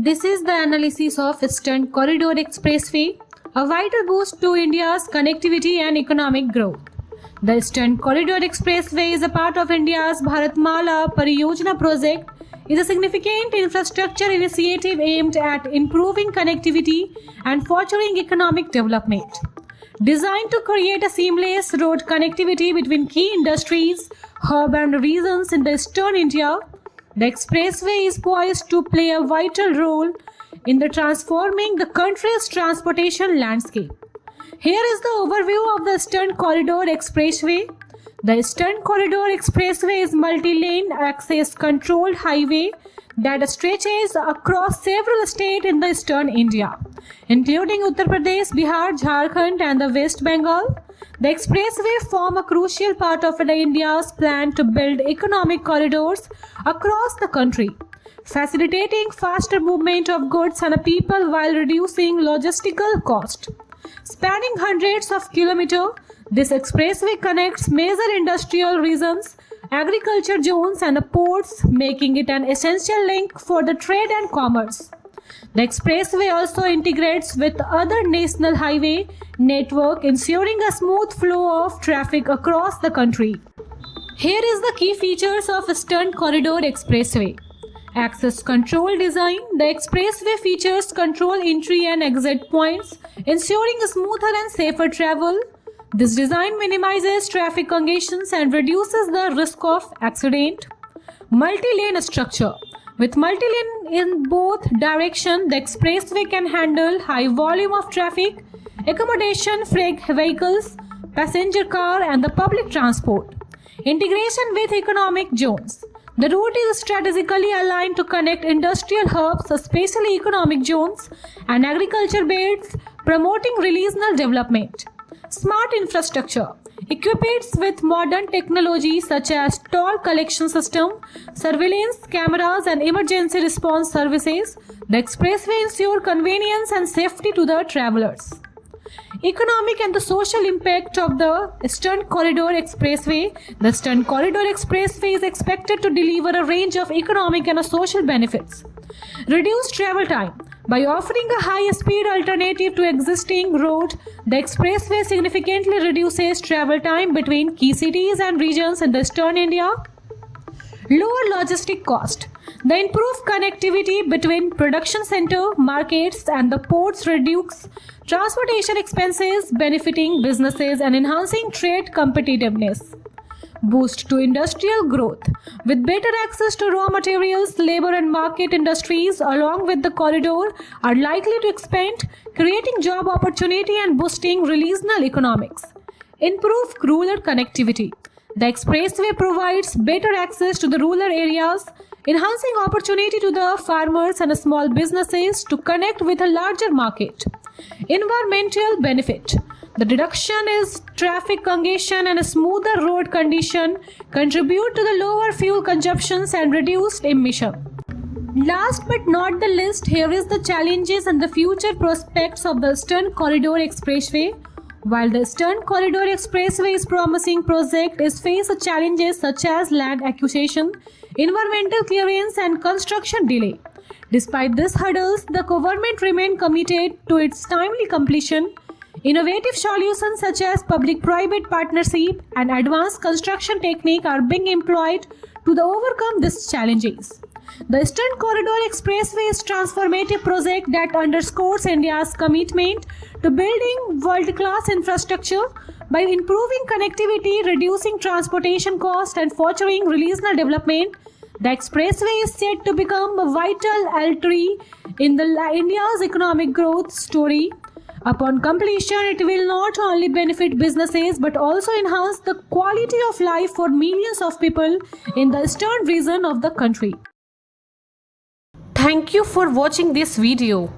This is the analysis of Eastern Corridor Expressway, a vital boost to India's connectivity and economic growth. The Eastern Corridor Expressway is a part of India's Bharatmala Pariyojana project. It is a significant infrastructure initiative aimed at improving connectivity and fostering economic development. Designed to create a seamless road connectivity between key industries, hub and regions in the Eastern India, the expressway is poised to play a vital role in transforming the country's transportation landscape. Here is the overview of the Eastern Corridor Expressway. The Eastern Corridor Expressway is multi-lane access controlled highway that stretches across several states in the Eastern India, including Uttar Pradesh, Bihar, Jharkhand and the West Bengal. The expressway form a crucial part of India's plan to build economic corridors across the country, facilitating faster movement of goods and people while reducing logistical cost. Spanning hundreds of kilometers, this expressway connects major industrial regions, agriculture zones and ports, making it an essential link for the trade and commerce. The expressway also integrates with other national highway network, ensuring a smooth flow of traffic across the country. Here is the key features of Eastern Corridor Expressway. Access control design. The expressway features control entry and exit points, ensuring a smoother and safer travel. This design minimizes traffic congestions and reduces the risk of accident. Multi-lane structure. With multi-lane in both directions, the expressway can handle high volume of traffic, accommodation, freight vehicles, passenger car and the public transport. Integration with economic zones. The route is strategically aligned to connect industrial hubs, especially economic zones, and agriculture belts, promoting regional development. Smart infrastructure. Equipped with modern technology such as toll collection system, surveillance cameras and emergency response services, the expressway ensures convenience and safety to the travelers. Economic and the social impact of the Eastern Corridor Expressway. The Eastern Corridor Expressway is expected to deliver a range of economic and social benefits. Reduced travel time. By offering a high-speed alternative to existing road, the expressway significantly reduces travel time between key cities and regions in the Eastern India. Lower logistic cost. The improved connectivity between production center, markets and the ports reduces transportation expenses, benefiting businesses and enhancing trade competitiveness. Boost to industrial growth. With better access to raw materials, labor and market industries along with the corridor are likely to expand, creating job opportunity and boosting regional economics. Improve rural connectivity. The expressway provides better access to the rural areas, enhancing opportunity to the farmers and small businesses to connect with a larger market. Environmental benefit. The reduction is traffic congestion and a smoother road condition contribute to the lower fuel consumptions and reduced emission. Last but not the least, here is the challenges and the future prospects of the Eastern Corridor Expressway. While the Eastern Corridor Expressway is promising project, it faces challenges such as land acquisition, environmental clearance and construction delay. Despite these hurdles, the government remains committed to its timely completion. Innovative solutions such as public-private partnership and advanced construction technique are being employed to overcome these challenges. The Eastern Corridor Expressway is a transformative project that underscores India's commitment to building world-class infrastructure by improving connectivity, reducing transportation costs and fostering regional development. The expressway is set to become a vital artery in India's economic growth story. Upon completion, it will not only benefit businesses but also enhance the quality of life for millions of people in the eastern region of the country. Thank you for watching this video.